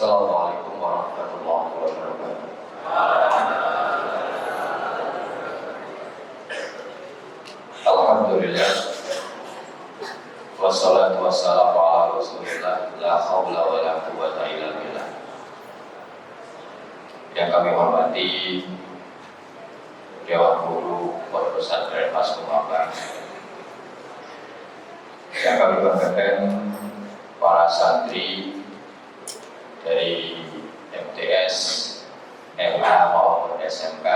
Assalamualaikum warahmatullahi wabarakatuh. Alhamdulillah, wassalatu wassalamu ala rasulillah, la haula wa la quwwata illa billah. Yang kami hormati Dewan Guru Pondok Pesantren Mas Kumabang, yang kami banggakan para santri dari MTS, MA maupun SMK.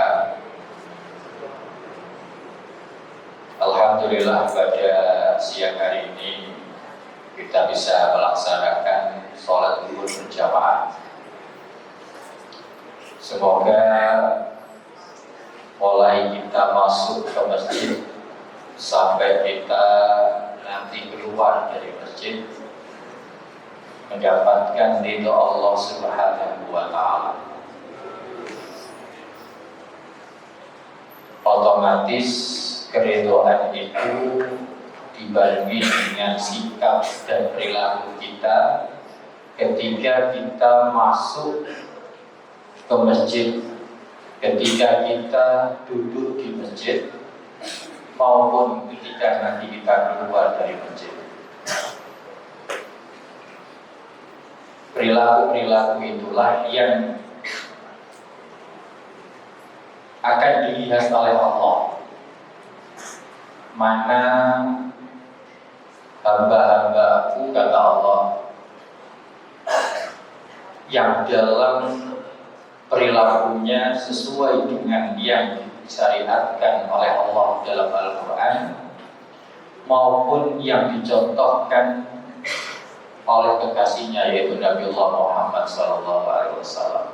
Alhamdulillah pada siang hari ini kita bisa melaksanakan sholat zuhur berjamaah. Semoga mulai kita masuk ke masjid sampai kita nanti keluar dari masjid mendapatkan ridho Allah Subhanahu wa Ta'ala. Otomatis keridhaan itu dibarengi dengan sikap dan perilaku kita ketika kita masuk ke masjid, ketika kita duduk di masjid, maupun ketika nanti kita keluar dari masjid. Perilaku-perilaku itulah yang akan dilihat oleh Allah. Mana hamba-hambaku, kata Allah, yang dalam perilakunya sesuai dengan yang disyariatkan oleh Allah dalam Al-Quran, maupun yang dicontohkan oleh kekasihnya yaitu Nabiullah Muhammad SAW.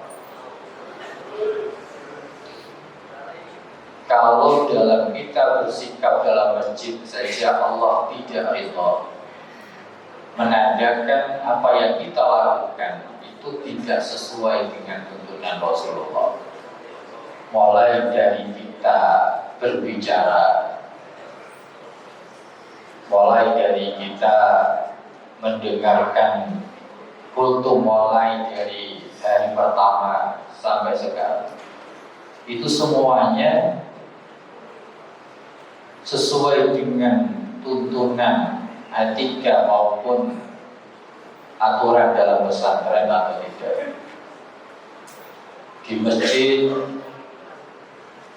Kalau dalam kita bersikap dalam masjid saja Allah tidak ridho, menandakan apa yang kita lakukan itu tidak sesuai dengan tuntunan Rasulullah. Mulai dari kita berbicara, mulai dari kita mendengarkan kultum, mulai dari hari pertama sampai sekarang, itu semuanya sesuai dengan tuntunan etika maupun aturan dalam pesantren atau tidak. Di masjid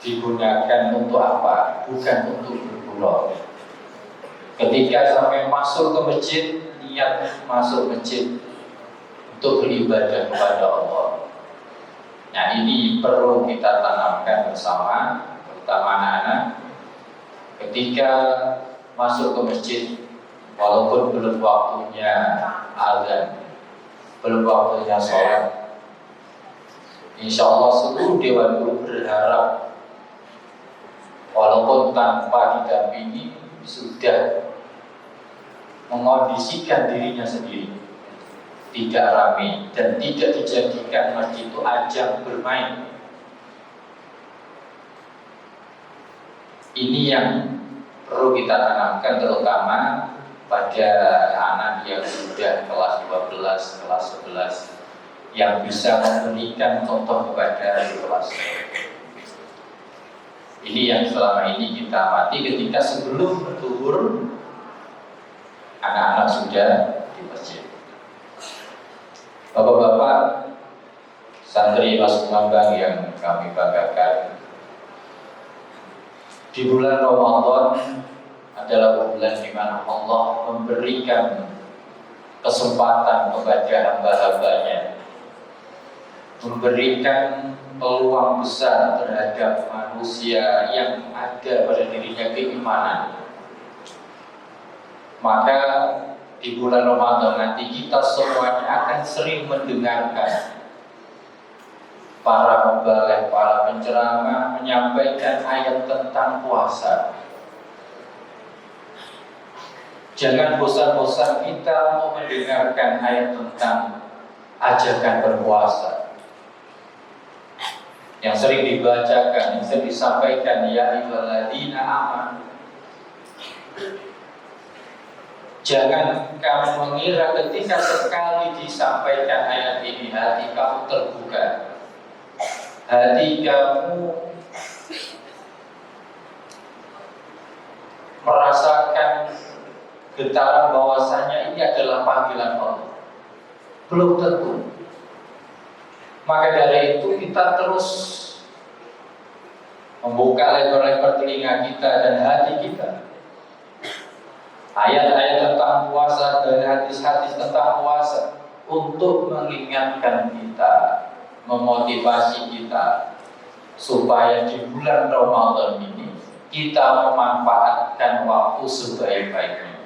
digunakan untuk apa? Bukan untuk bergurau. Ketika sampai masuk ke masjid, niat masuk masjid untuk beribadah kepada Allah. Nah, ini perlu kita tanamkan bersama, terutama anak-anak. Ketika masuk ke masjid, walaupun belum waktunya azan, belum waktunya sholat, insya Allah seluruh Dewan Guru berharap walaupun tanpa didampingi sudah mengondisikan dirinya sendiri, tidak ramai dan tidak dijadikan masjid itu ajang bermain. Ini yang perlu kita tanamkan, terutama pada anak yang sudah kelas 12, kelas 11, yang bisa memberikan contoh kepada kelas. Ini yang selama ini kita amati ketika sebelum bertuhur anak-anak sudah di masjid. Bapak-bapak santri Mas Kumabang yang kami banggakan, di bulan Ramadan adalah bulan di mana Allah memberikan kesempatan kepada hamba-hambanya, memberikan peluang besar terhadap manusia yang ada pada dirinya keimanan. Maka di bulan Ramadan nanti kita semuanya akan sering mendengarkan para pembalih, para penceramah menyampaikan ayat tentang puasa. Jangan bosan-bosan kita mau mendengarkan ayat tentang ajakan berpuasa. Yang sering dibacakan, yang sering disampaikan, ya ayyuhalladzina amanu. Jangan kamu mengira ketika sekali disampaikan ayat ini hati kamu terbuka, hati kamu merasakan getaran bahwasanya ini adalah panggilan Allah. Belum tentu. Maka dari itu kita terus membuka lebar-lebar telinga kita dan hati kita. Ayat-ayat tentang puasa dan hadis-hadis tentang puasa untuk mengingatkan kita, memotivasi kita supaya di bulan Ramadan ini kita memanfaatkan waktu sebaik-baiknya.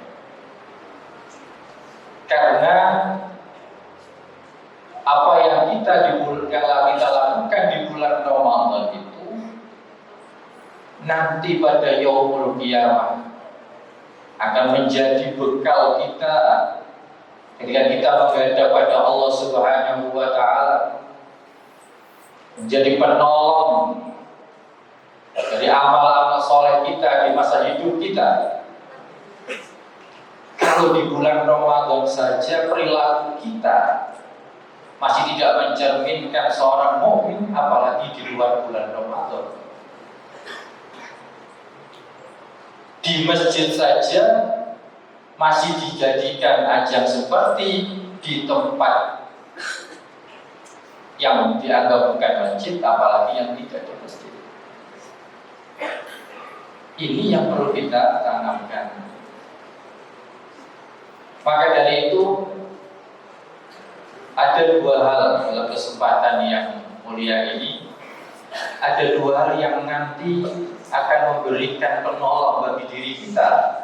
Karena apa yang kita lakukan di bulan Ramadan itu nanti pada yaumul qiyamah akan menjadi bekal kita ketika kita menghadap pada Allah Subhanahu wa taala, menjadi penolong dari amal-amal soleh kita di masa hidup kita. Kalau di bulan Ramadan saja perilaku kita masih tidak mencerminkan seorang mukmin, apalagi di luar bulan Ramadan. Di masjid saja masih dijadikan ajang seperti di tempat yang dianggap bukan masjid, apalagi yang tidak di masjid. Ini yang perlu kita tanamkan. Maka dari itu ada dua hal dalam kesempatan yang mulia ini. Ada dua hal yang nanti akan memberikan penolong bagi diri kita,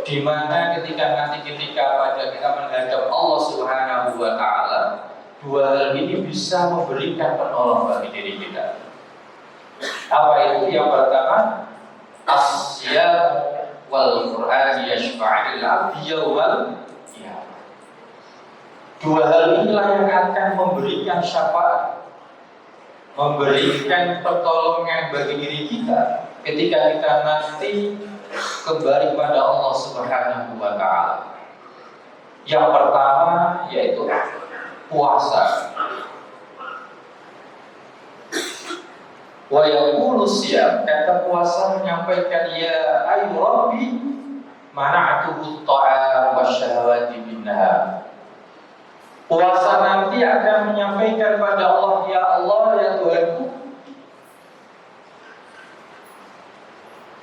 di mana ketika pada kita menghadap Allah Subhanahu wa taala, dua hal ini bisa memberikan penolong bagi diri kita. Apa itu? Yang pertama, as-siyam wal Qur'an yashfa'ul 'abdi yawmal qiyamah. Dua hal inilah yang akan memberikan syafaat, memberikan pertolongan bagi diri kita ketika kita nanti kembali pada Allah Subhanahu wa taala. Yang pertama yaitu puasa. Wa yaqulu siyam, kata puasa menyampaikan ya ayu rabbi mana'tuhu ta'am wasyahawati bin-nahar. Puasa nanti akan menyampaikan pada Allah, ya Allah, ya Tuhanku,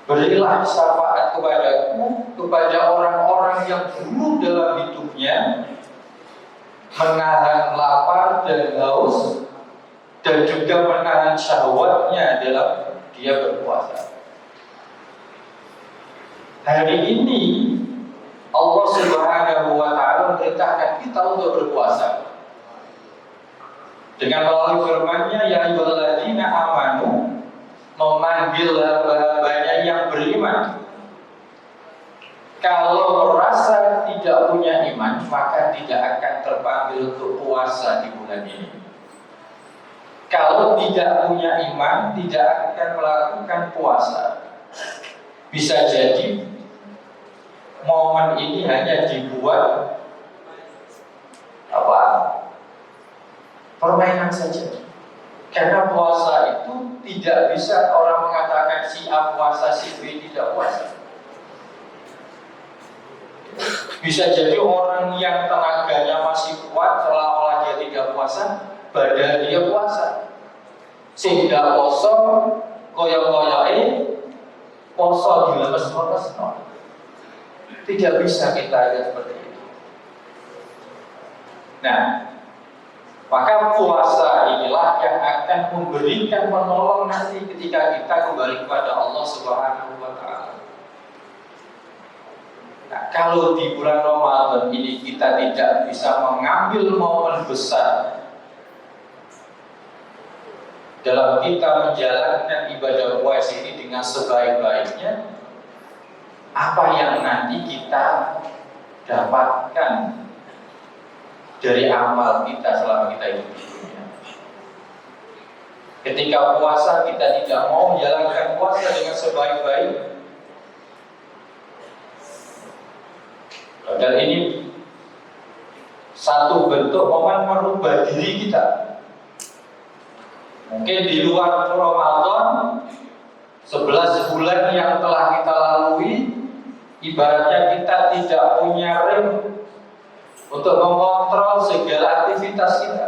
berilah syafaat kepadaku, kepada orang-orang yang dulu dalam hidupnya menahan lapar dan haus dan juga menahan syahwatnya dalam dia berpuasa. Hari ini Allah Subhanahu wa taala memerintahkan kita untuk berpuasa dengan melalui firman-Nya, ya ayyuhalladzina amanu, memanggil hamba-hambanya yang beriman. Kalau merasa tidak punya iman, maka tidak akan terpanggil untuk puasa di bulan ini. Kalau tidak punya iman, tidak akan melakukan puasa. Bisa jadi momen ini hanya dibuat permainan saja. Karena puasa itu tidak bisa orang mengatakan si A puasa, si B tidak puasa. Bisa jadi orang yang tenaganya masih kuat seolah-olah dia tidak puasa, padahal dia puasa. Sehingga poso koyo-koyoke poso dilemes-lemes. Tidak bisa kita lihat seperti itu. Nah, maka puasa inilah yang akan memberikan penolong nanti ketika kita kembali kepada Allah Subhanahu wa taala. Nah, kalau di bulan Ramadan ini kita tidak bisa mengambil momen besar dalam kita menjalankan ibadah puasa ini dengan sebaik-baiknya, apa yang nanti kita dapatkan dari amal kita selama kita hidup di dunia. Ketika puasa kita tidak mau menjalankan puasa dengan sebaik-baik, Padahal ini satu bentuk momen merubah diri kita. Mungkin di luar Ramadan 11 bulan yang telah kita lalui, ibaratnya kita tidak punya rem untuk mengontrol segala aktivitas kita.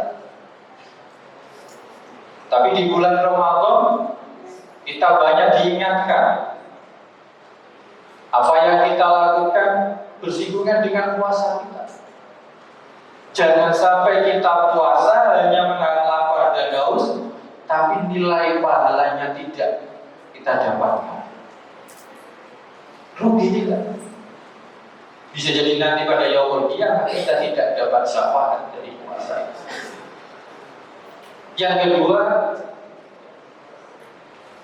Tapi di bulan Ramadan kita banyak diingatkan apa yang kita lakukan bersinggungan dengan puasa kita. Jangan sampai kita puasa hanya menahan lapar dan haus, tapi nilai pahalanya tidak kita dapatkan. Rugi kita. Bisa jadi nanti pada yaumul qiyamah kita tidak dapat syafaat dari puasa. Yang kedua,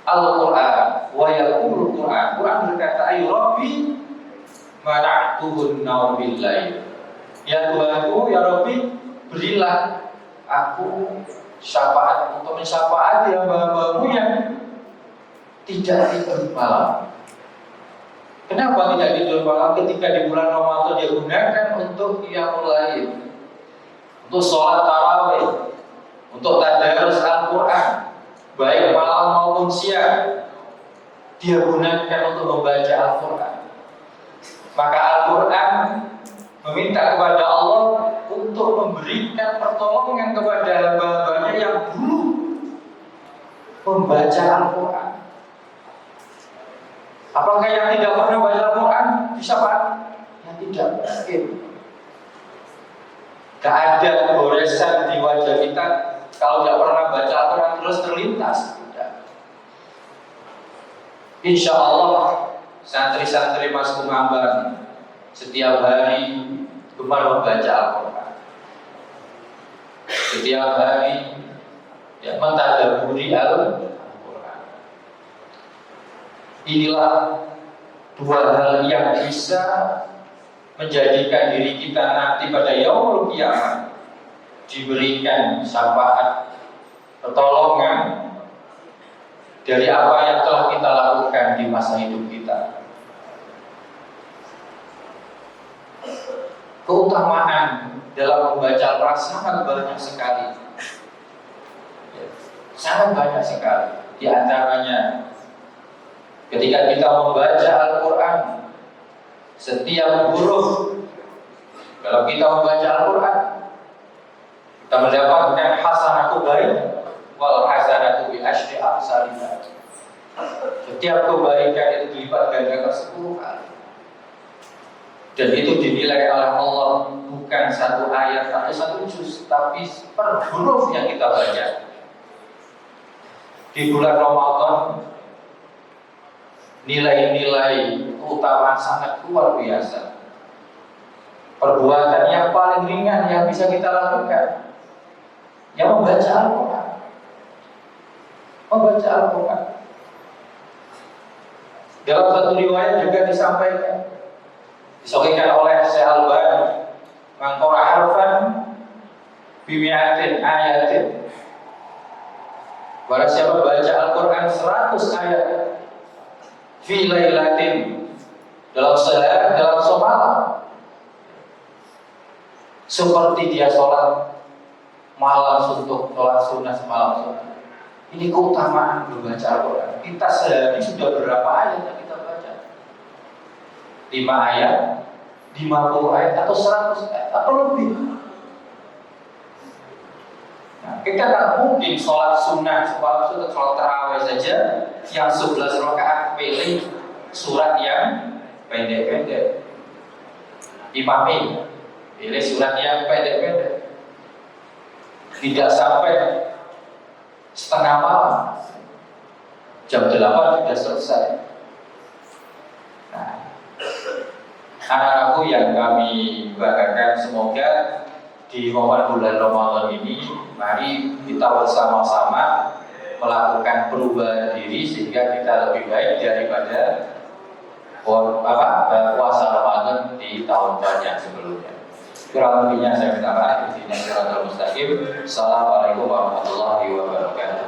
Al-Quran. Wa yaqulul Quran. Quran berkata, ayu Rabbi mana'tuhun naum billahi. Ya Tuhanku, ya Rabbi, berilah aku syafaat untuk mensyafaati hamba-hambamu yang tidak tidur malam. Kenapa tidak tidur malam ketika di bulan Ramadan dia gunakan untuk qiyamul lail, untuk sholat tarawih, untuk tadarus Al-Quran, baik malam maupun siang, dia gunakan untuk membaca Al-Quran. Maka Al-Quran meminta kepada Allah untuk memberikan pertolongan kepada hamba-hambanya yang dulu membaca Al-Quran. Apakah yang tidak pernah baca Al-Quran bisa Pak? Yang tidak mungkin. Gak ada goresan di wajah kita kalau tidak pernah baca Al-Quran terus terlintas. Tidak. Insya Allah santri-santri Mas Kumambang setiap hari gemar membaca Al-Quran. Setiap hari mentadaburi Al-Quran. Inilah dua hal yang bisa menjadikan diri kita nanti pada yaumul qiyamah diberikan syafaat, pertolongan dari apa yang telah kita lakukan di masa hidup kita. Keutamaan dalam membaca Al-Quran sangat banyak sekali. Sangat banyak sekali. Di antaranya ketika kita membaca Al-Quran, setiap huruf kalau kita membaca Al-Quran, kita mendapatkan hasanatu baik wal hasanatu bi asyri amsalihha. Setiap kebaikan itu dilipat gandakan 10 kali. Dan itu dinilai oleh Allah bukan satu ayat atau satu juz, tapi per huruf yang kita baca. Di bulan Ramadan nilai-nilai keutamaan sangat luar biasa. Perbuatan yang paling ringan yang bisa kita lakukan, yang membaca Al-Quran. Membaca Al-Quran. Dalam satu riwayat juga disampaikan, disahihkan oleh Syekh Al-Albani, man qara'a harfan bi mi'atin ayatin. Barang siapa baca Al-Quran 100 ayat fi lailatin, dalam sehari, dalam semalam, seperti dia sholat malam suntuk, sholat sunnah semalam suntuk. Ini keutamaan membaca Al-Quran. Kita sehari sudah berapa ayat yang kita baca? 5 ayat, 50 ayat, atau 100 ayat, atau lebih. Nah, kita tak mungkin sholat sunnah, sholat tarawih saja yang 11 rakaat pilih surat yang pendek-pendek. Imami pilih surat yang pendek-pendek. Tidak sampai setengah malam, jam 8 sudah selesai. Nah, anak-anakku yang kami banggakan, semoga di momen bulan Ramadan ini, mari kita bersama-sama melakukan perubahan diri sehingga kita lebih baik daripada puasa Ramadan di tahun-tahun yang sebelumnya. Kurang lebihnya saya minta maaf. Intinya siratal mustaqim. Assalamualaikum warahmatullahi wabarakatuh.